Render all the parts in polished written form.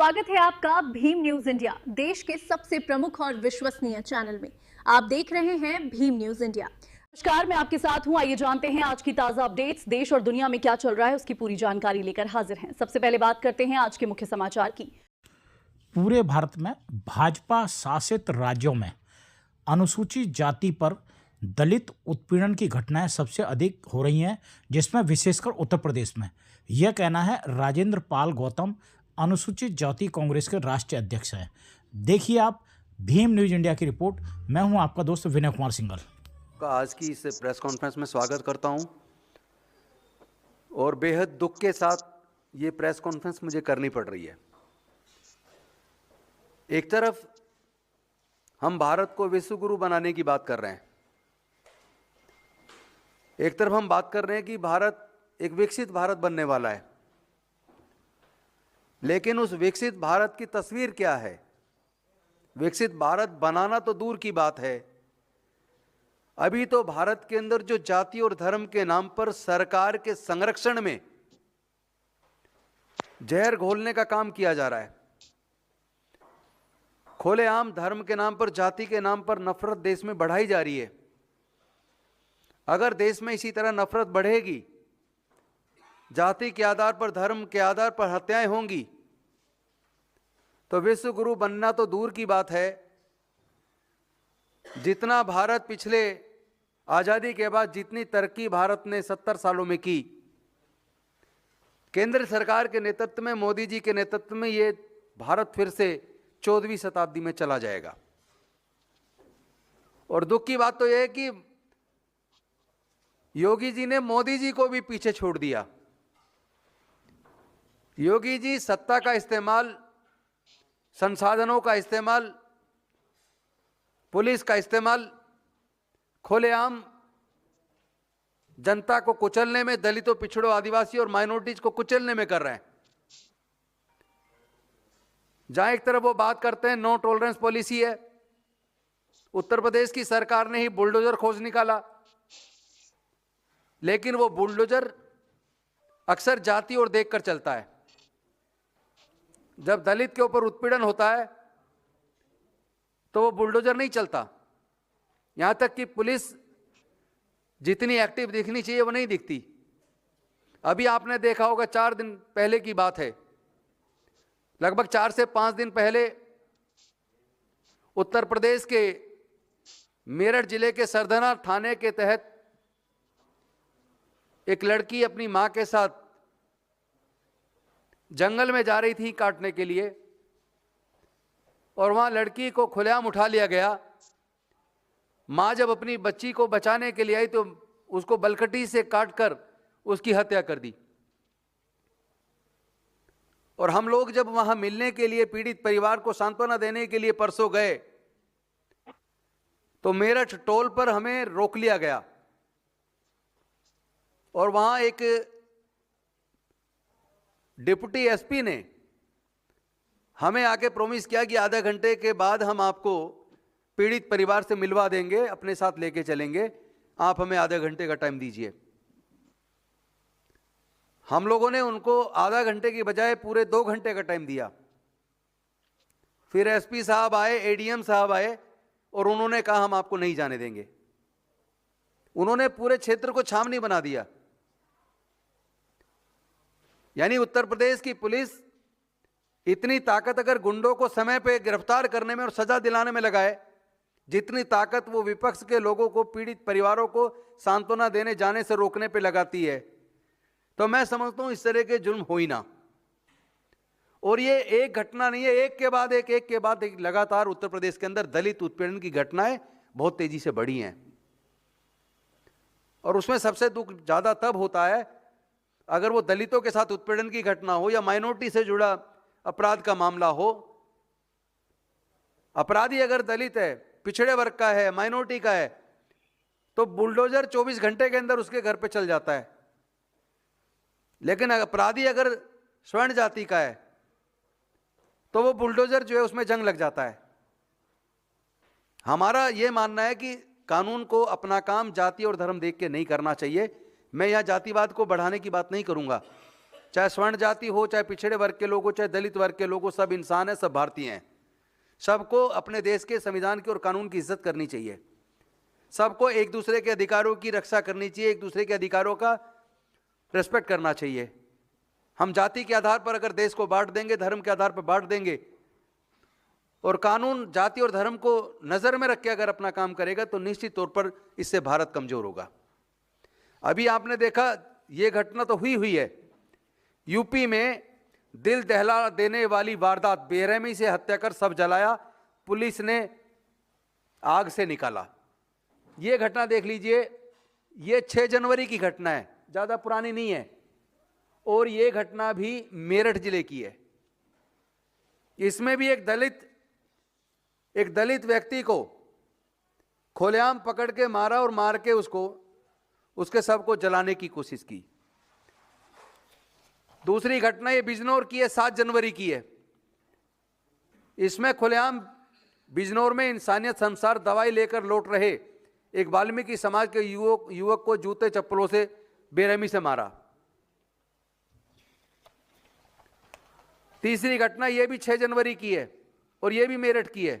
स्वागत है आपका भीम न्यूज इंडिया, देश के सबसे प्रमुख और विश्वसनीय चैनल में। आप देख रहे हैं भीम न्यूज इंडिया। नमस्कार, मैं आपके साथ हूं। आइए जानते हैं आज की ताजा अपडेट्स। देश और दुनिया में क्या चल रहा है उसकी पूरी जानकारी लेकर हाजिर हैं। सबसे पहले बात करते हैं आज के मुख्य समाचार की। पूरे भारत में भाजपा शासित राज्यों में अनुसूचित जाति पर दलित उत्पीड़न की घटनाएं सबसे अधिक हो रही हैं, जिसमें विशेषकर उत्तर प्रदेश में। यह कहना है राजेंद्र पाल गौतम, अनुसूचित जाति कांग्रेस के राष्ट्रीय अध्यक्ष हैं। देखिए आप भीम न्यूज इंडिया की रिपोर्ट। मैं हूं आपका दोस्त विनय कुमार सिंघल का आज की इस प्रेस कॉन्फ्रेंस में स्वागत करता हूं और बेहद दुख के साथ ये प्रेस कॉन्फ्रेंस मुझे करनी पड़ रही है। एक तरफ हम भारत को विश्व गुरु बनाने की बात कर रहे हैं, एक तरफ हम बात कर रहे हैं कि भारत एक विकसित भारत बनने वाला है, लेकिन उस विकसित भारत की तस्वीर क्या है? विकसित भारत बनाना तो दूर की बात है, अभी तो भारत के अंदर जो जाति और धर्म के नाम पर सरकार के संरक्षण में जहर घोलने का काम किया जा रहा है। खुलेआम धर्म के नाम पर, जाति के नाम पर नफरत देश में बढ़ाई जा रही है। अगर देश में इसी तरह नफरत बढ़ेगी, जाति के आधार पर, धर्म के आधार पर हत्याएं होंगी, तो विश्व गुरु बनना तो दूर की बात है। जितना भारत पिछले आजादी के बाद जितनी तरक्की भारत ने 70 सालों में की, केंद्र सरकार के नेतृत्व में, मोदी जी के नेतृत्व में, ये भारत फिर से 14वीं शताब्दी में चला जाएगा। और दुख की बात तो यह है कि योगी जी ने मोदी जी को भी पीछे छोड़ दिया। योगी जी सत्ता का इस्तेमाल, संसाधनों का इस्तेमाल, पुलिस का इस्तेमाल खुलेआम जनता को कुचलने में, दलितों, पिछड़ों, आदिवासी और माइनॉरिटीज को कुचलने में कर रहे हैं। जहां एक तरफ वो बात करते हैं नो टॉलरेंस पॉलिसी है, उत्तर प्रदेश की सरकार ने ही बुलडोजर खोज निकाला, लेकिन वो बुलडोजर अक्सर जाति और देखकर चलता है। जब दलित के ऊपर उत्पीड़न होता है तो वो बुलडोजर नहीं चलता। यहां तक कि पुलिस जितनी एक्टिव दिखनी चाहिए वो नहीं दिखती। अभी आपने देखा होगा, 4 दिन पहले की बात है, लगभग 4 से 5 दिन पहले उत्तर प्रदेश के मेरठ जिले के सरधना थाने के तहत एक लड़की अपनी मां के साथ जंगल में जा रही थी काटने के लिए, और वहां लड़की को खुलेआम उठा लिया गया। मां जब अपनी बच्ची को बचाने के लिए आई तो उसको बलकटी से काटकर उसकी हत्या कर दी। और हम लोग जब वहां मिलने के लिए, पीड़ित परिवार को सांत्वना देने के लिए परसों गए, तो मेरठ टोल पर हमें रोक लिया गया और वहां एक डिप्टी एसपी ने हमें आके प्रॉमिस किया कि आधा घंटे के बाद हम आपको पीड़ित परिवार से मिलवा देंगे, अपने साथ लेके चलेंगे, आप हमें आधा घंटे का टाइम दीजिए। हम लोगों ने उनको आधा घंटे की बजाय पूरे 2 घंटे का टाइम दिया। फिर एसपी साहब आए, एडीएम साहब आए और उन्होंने कहा हम आपको नहीं जाने देंगे। उन्होंने पूरे क्षेत्र को छावनी बना दिया। यानी उत्तर प्रदेश की पुलिस इतनी ताकत अगर गुंडों को समय पे गिरफ्तार करने में और सजा दिलाने में लगाए, जितनी ताकत वो विपक्ष के लोगों को, पीड़ित परिवारों को सांत्वना देने जाने से रोकने पे लगाती है, तो मैं समझता हूं इस तरह के जुल्म हो ही ना। और ये एक घटना नहीं है, एक के बाद एक लगातार उत्तर प्रदेश के अंदर दलित उत्पीड़न की घटनाएं बहुत तेजी से बढ़ी हैं। और उसमें सबसे दुख ज्यादा तब होता है अगर वो दलितों के साथ उत्पीड़न की घटना हो या माइनॉरिटी से जुड़ा अपराध का मामला हो। अपराधी अगर दलित है, पिछड़े वर्ग का है, माइनॉरिटी का है, तो बुलडोजर 24 घंटे के अंदर उसके घर पे चल जाता है। लेकिन अपराधी अगर स्वर्ण जाति का है तो वो बुलडोजर जो है उसमें जंग लग जाता है। हमारा ये मानना है कि कानून को अपना काम जाति और धर्म देख के नहीं करना चाहिए। मैं यहां जातिवाद को बढ़ाने की बात नहीं करूंगा, चाहे स्वर्ण जाति हो, चाहे पिछड़े वर्ग के लोग हो, चाहे दलित वर्ग के लोग हो, सब इंसान हैं, सब भारतीय हैं। सबको अपने देश के संविधान की और कानून की इज्जत करनी चाहिए। सबको एक दूसरे के अधिकारों की रक्षा करनी चाहिए, एक दूसरे के अधिकारों का रेस्पेक्ट करना चाहिए। हम जाति के आधार पर अगर देश को बांट देंगे, धर्म के आधार पर बांट देंगे और कानून जाति और धर्म को नजर में रख के अगर अपना काम करेगा तो निश्चित तौर पर इससे भारत कमजोर होगा। अभी आपने देखा यह घटना तो हुई है, यूपी में दिल दहला देने वाली वारदात, बेरहमी से हत्या कर सब जलाया, पुलिस ने आग से निकाला। यह घटना देख लीजिए, यह 6 जनवरी की घटना है, ज्यादा पुरानी नहीं है, और यह घटना भी मेरठ जिले की है। इसमें भी एक दलित व्यक्ति को खुलेआम पकड़ के मारा और मार के उसके शव को जलाने की कोशिश की। दूसरी घटना ये बिजनौर की है, 7 जनवरी की है। इसमें खुलेआम बिजनौर में इंसानियत शर्मसार दवाई लेकर लौट रहे एक वाल्मीकि समाज के युवक को जूते चप्पलों से बेरहमी से मारा। तीसरी घटना यह भी 6 जनवरी की है और यह भी मेरठ की है।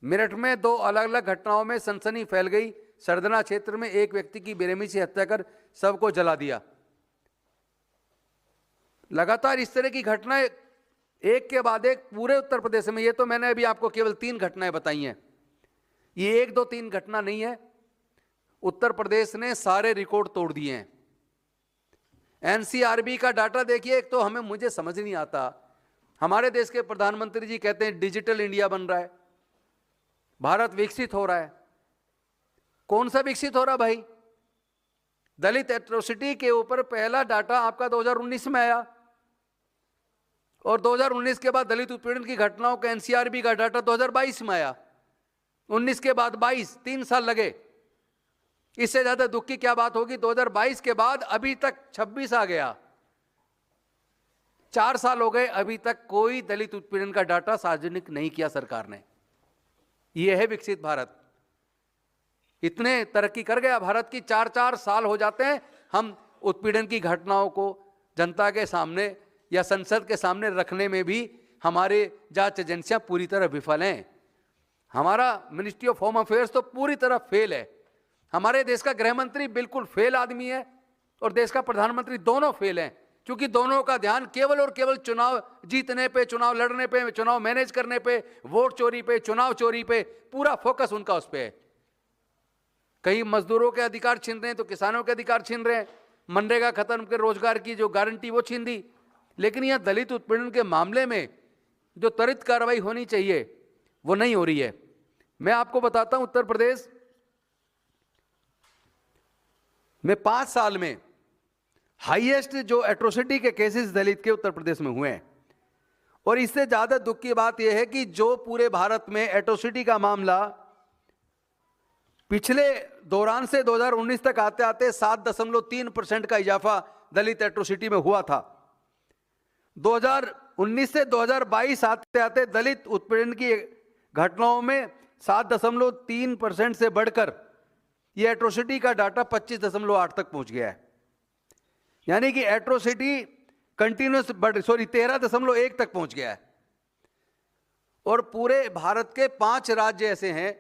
मेरठ में 2 अलग अलग घटनाओं में सनसनी फैल गई। सरदना क्षेत्र में एक व्यक्ति की बेरहमी से हत्या कर शव को जला दिया। लगातार इस तरह की घटनाएं एक के बाद एक पूरे उत्तर प्रदेश में, ये तो मैंने अभी आपको केवल 3 घटनाएं बताई हैं, ये 1 2 3 घटना नहीं है। उत्तर प्रदेश ने सारे रिकॉर्ड तोड़ दिए हैं। एनसीआरबी का डाटा देखिए, एक तो मुझे समझ नहीं आता, हमारे देश के प्रधानमंत्री जी कहते हैं डिजिटल इंडिया बन रहा है, भारत विकसित हो रहा है। कौन सा विकसित हो रहा भाई? दलित एट्रोसिटी के ऊपर पहला डाटा आपका 2019 में आया और 2019 के बाद दलित उत्पीड़न की घटनाओं का एनसीआरबी का डाटा 2022 में आया। 19 के बाद 22, 3 साल लगे। इससे ज्यादा दुख की क्या बात होगी? 2022 के बाद अभी तक 26 आ गया, 4 साल हो गए, अभी तक कोई दलित उत्पीड़न का डाटा सार्वजनिक नहीं किया सरकार ने। यह है विकसित भारत। इतने तरक्की कर गया भारत की, 4 साल हो जाते हैं हम उत्पीड़न की घटनाओं को जनता के सामने या संसद के सामने रखने में भी हमारे जांच एजेंसियां पूरी तरह विफल हैं। हमारा मिनिस्ट्री ऑफ होम अफेयर्स तो पूरी तरह फेल है। हमारे देश का गृह मंत्री बिल्कुल फेल आदमी है और देश का प्रधानमंत्री, दोनों फेल हैं, क्योंकि दोनों का ध्यान केवल और केवल चुनाव जीतने पे, चुनाव लड़ने पे, चुनाव मैनेज करने पे, वोट चोरी पे, चुनाव चोरी पे, पूरा फोकस उनका उस पे है। कहीं मजदूरों के अधिकार छीन रहे हैं तो किसानों के अधिकार छीन रहे हैं, मनरेगा खत्म कर रोजगार की जो गारंटी वो छीन दी। लेकिन यह दलित उत्पीड़न के मामले में जो त्वरित कार्रवाई होनी चाहिए वो नहीं हो रही है। मैं आपको बताता हूं, उत्तर प्रदेश में 5 साल में हाईएस्ट जो एट्रोसिटी के केसेस दलित के उत्तर प्रदेश में हुए हैं। और इससे ज्यादा दुख की बात यह है कि जो पूरे भारत में एट्रोसिटी का मामला पिछले दौरान से 2019 तक आते आते 7.3% का इजाफा दलित एट्रोसिटी में हुआ था। 2019 से 2022 आते आते दलित उत्पीड़न की घटनाओं में 7.3% से बढ़कर यह एट्रोसिटी का डाटा 25.8 तक पहुंच गया है। यानी कि एट्रोसिटी कंटिन्यूस 13.1 तक पहुंच गया है। और पूरे भारत के 5 राज्य ऐसे हैं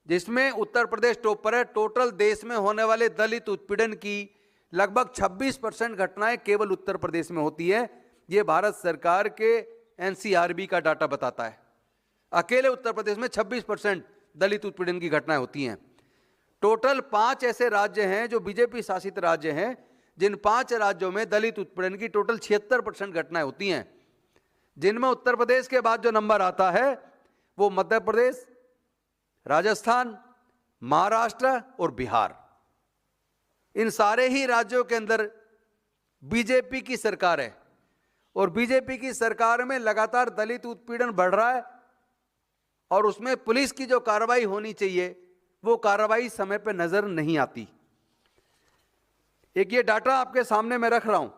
जिसमें उत्तर प्रदेश टॉप पर है। टोटल देश में होने वाले दलित उत्पीड़न की लगभग 26% घटनाएं केवल उत्तर प्रदेश में होती है। यह भारत सरकार के एनसीआरबी का डाटा बताता है। अकेले उत्तर प्रदेश में 26% दलित उत्पीड़न की घटनाएं होती हैं। टोटल 5 ऐसे राज्य हैं जो बीजेपी शासित राज्य हैं, जिन 5 राज्यों में दलित उत्पीड़न की टोटल 76% घटनाएं होती हैं। जिनमें उत्तर प्रदेश के बाद जो नंबर आता है वो मध्य प्रदेश, राजस्थान, महाराष्ट्र और बिहार। इन सारे ही राज्यों के अंदर बीजेपी की सरकार है और बीजेपी की सरकार में लगातार दलित उत्पीड़न बढ़ रहा है और उसमें पुलिस की जो कार्रवाई होनी चाहिए वो कार्रवाई समय पर नजर नहीं आती। एक ये डाटा आपके सामने मैं रख रहा हूं।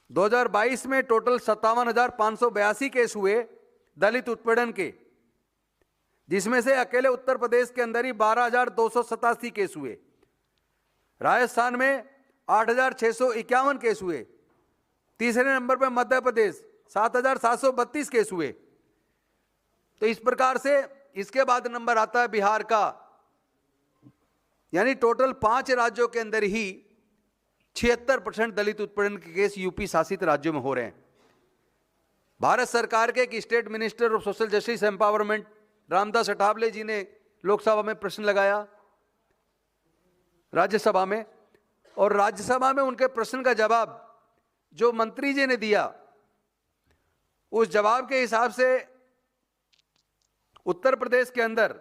2022 में टोटल 57,582 केस हुए दलित उत्पीड़न के, जिसमें से अकेले उत्तर प्रदेश के अंदर ही 12,287 केस हुए। राजस्थान में 8,651 केस हुए। तीसरे नंबर पर मध्य प्रदेश 7,732 केस हुए। तो इस प्रकार से इसके बाद नंबर आता है बिहार का, यानी टोटल 5 राज्यों के अंदर ही 76% दलित उत्पीड़न के केस यूपी शासित राज्यों में हो रहे हैं। भारत सरकार के एक state minister of social justice empowerment Ramdas Athawale ji ने लोकसभा में प्रश्न लगाया, राज्यसभा में, और राज्यसभा में उनके प्रश्न का जवाब जो मंत्री जी ने दिया, उस जवाब के हिसाब से उत्तर प्रदेश के अंदर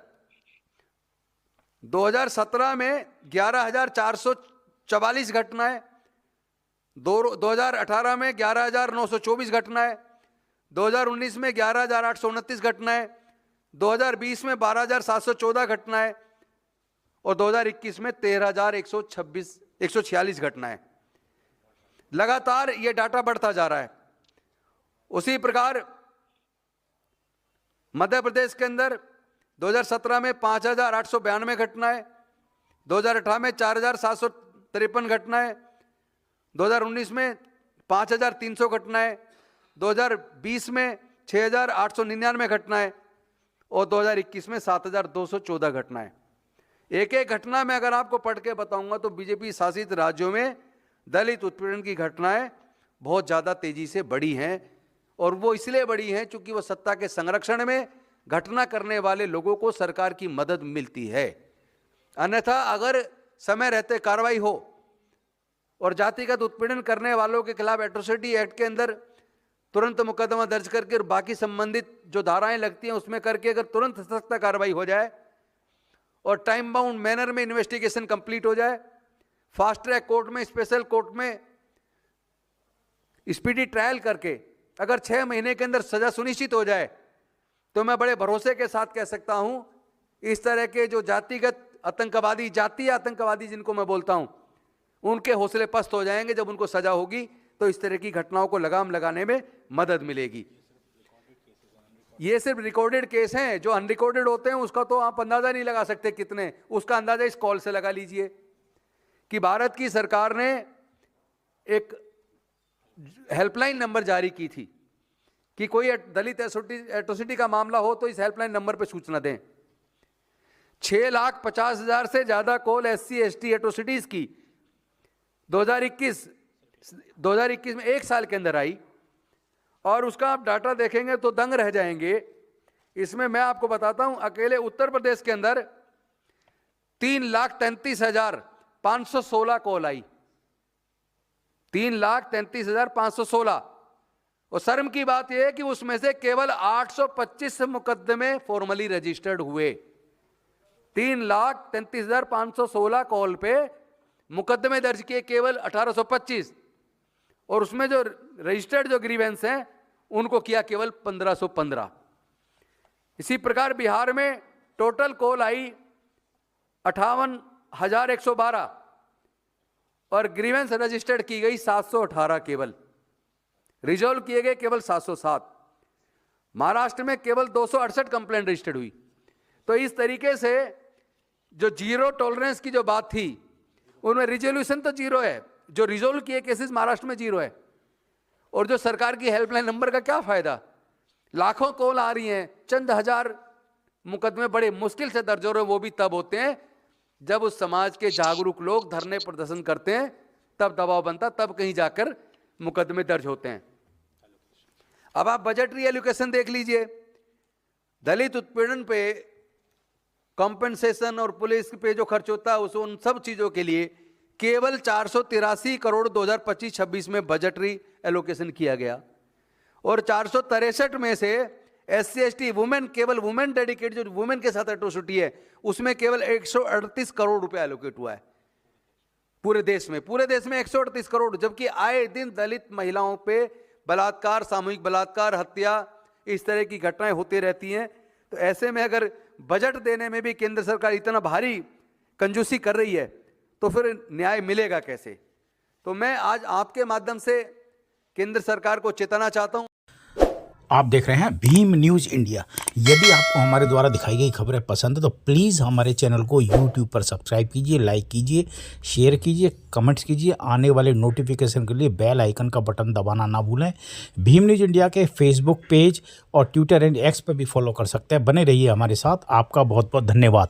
2017 में 11,444 घटनाएं, 2018 में 11,924 घटनाएं, 2019 में 11,829 घटनाएं, 2020 में 12,714 घटनाएं और 2021 में 13,146 घटनाएं। लगातार ये डाटा बढ़ता जा रहा है। उसी प्रकार मध्य प्रदेश के अंदर 2017 में 5,892 घटनाएं, 2018 में 4,753 घटनाएं, 2019 में 5,300 घटनाएं, 2020 में 6,899 घटनाएं और 2021 में 7,214 घटनाएं। एक एक घटना में अगर आपको पढ़ के बताऊंगा तो बीजेपी शासित राज्यों में दलित उत्पीड़न की घटनाएं बहुत ज़्यादा तेजी से बढ़ी हैं, और वो इसलिए बढ़ी हैं क्योंकि वो सत्ता के संरक्षण में घटना करने वाले लोगों को सरकार की मदद मिलती है। अन्यथा अगर समय रहते कार्रवाई हो और जातिगत उत्पीड़न करने वालों के खिलाफ एट्रोसिटी एक्ट के अंदर तुरंत मुकदमा दर्ज करके और बाकी संबंधित जो धाराएं लगती हैं उसमें करके अगर तुरंत सख्त कार्रवाई हो जाए और टाइम बाउंड मैनर में इन्वेस्टिगेशन कंप्लीट हो जाए, फास्ट ट्रैक कोर्ट में, स्पेशल कोर्ट में स्पीडी ट्रायल करके अगर 6 महीने के अंदर सजा सुनिश्चित हो जाए, तो मैं बड़े भरोसे के साथ कह सकता हूं इस तरह के जो जातिगत आतंकवादी, जातीय आतंकवादी जिनको मैं बोलता हूं, उनके हौसले पस्त हो जाएंगे। जब उनको सजा होगी तो इस तरह की घटनाओं को लगाम लगाने में मदद मिलेगी। ये सिर्फ रिकॉर्डेड केस हैं, जो अनरिकॉर्डेड होते हैं उसका तो आप अंदाजा नहीं लगा सकते कितने, उसका अंदाजा इस कॉल से लगा लीजिए कि भारत की सरकार ने एक हेल्पलाइन नंबर जारी की थी कि कोई दलित एट्रोसिटी का मामला हो तो इस हेल्पलाइन नंबर पर सूचना दें। 6,50,000 से ज्यादा कॉल SC ST एट्रोसिटीज की 2021 में 1 साल के अंदर आई, और उसका आप डाटा देखेंगे तो दंग रह जाएंगे। इसमें मैं आपको बताता हूं, अकेले उत्तर प्रदेश के अंदर 3,33,516 कॉल आई, 3,33,516। और शर्म की बात यह है कि उसमें से केवल 825 मुकदमे फॉर्मली रजिस्टर्ड हुए। 3,33,516 कॉल पे मुकदमे दर्ज किए केवल 1825, और उसमें जो रजिस्टर्ड जो ग्रीवेंस हैं उनको किया केवल 1515। इसी प्रकार बिहार में टोटल कॉल आई 58,112 और ग्रीवेंस रजिस्टर्ड की गई 718 केवल, रिजॉल्व किए गए केवल 707। महाराष्ट्र में केवल 268 कंप्लेंट रजिस्टर्ड हुई। तो इस तरीके से जो जीरो टॉलरेंस की जो बात थी उनमें रिजोल्यूशन तो जीरो है, जो रिजोल्व किए केसेस महाराष्ट्र में जीरो है। और जो सरकार की हेल्पलाइन नंबर का क्या फायदा, लाखों कॉल आ रही हैं, चंद हजार मुकदमे बड़े मुश्किल से दर्ज हो रहे हैं, वो भी तब होते हैं जब उस समाज के जागरूक लोग धरने प्रदर्शन करते हैं, तब दबाव बनता, तब कहीं जाकर मुकदमे दर्ज होते हैं। अब आप बजटरी एलोकेशन देख लीजिए, दलित उत्पीड़न पे कॉम्पेंसेशन और पुलिस पे जो खर्च होता है उन सब चीजों के लिए केवल 483 करोड़ 2025-26 में बजटरी एलोकेशन किया गया, और 463 में से SC ST वुमेन, केवल वुमेन डेडिकेट जो वुमेन के साथ एट्रोसिटी है उसमें केवल 138 करोड़ रुपए एलोकेट हुआ है पूरे देश में। पूरे देश में 138 करोड़, जबकि आए दिन दलित महिलाओं पे बलात्कार, सामूहिक बलात्कार, हत्या, इस तरह की घटनाएं होती रहती हैं। तो ऐसे में अगर बजट देने में भी केंद्र सरकार इतना भारी कंजूसी कर रही है तो फिर न्याय मिलेगा कैसे। तो मैं आज आपके माध्यम से केंद्र सरकार को चेताना चाहता हूं। आप देख रहे हैं भीम न्यूज़ इंडिया। यदि आपको हमारे द्वारा दिखाई गई खबरें पसंद है तो प्लीज़ हमारे चैनल को यूट्यूब पर सब्सक्राइब कीजिए, लाइक कीजिए, शेयर कीजिए, कमेंट्स कीजिए। आने वाले नोटिफिकेशन के लिए बेल आइकन का बटन दबाना ना भूलें। भीम न्यूज़ इंडिया के फेसबुक पेज और ट्विटर एंड एक्स पर भी फॉलो कर सकते हैं। बने रहिए हमारे साथ। आपका बहुत बहुत धन्यवाद।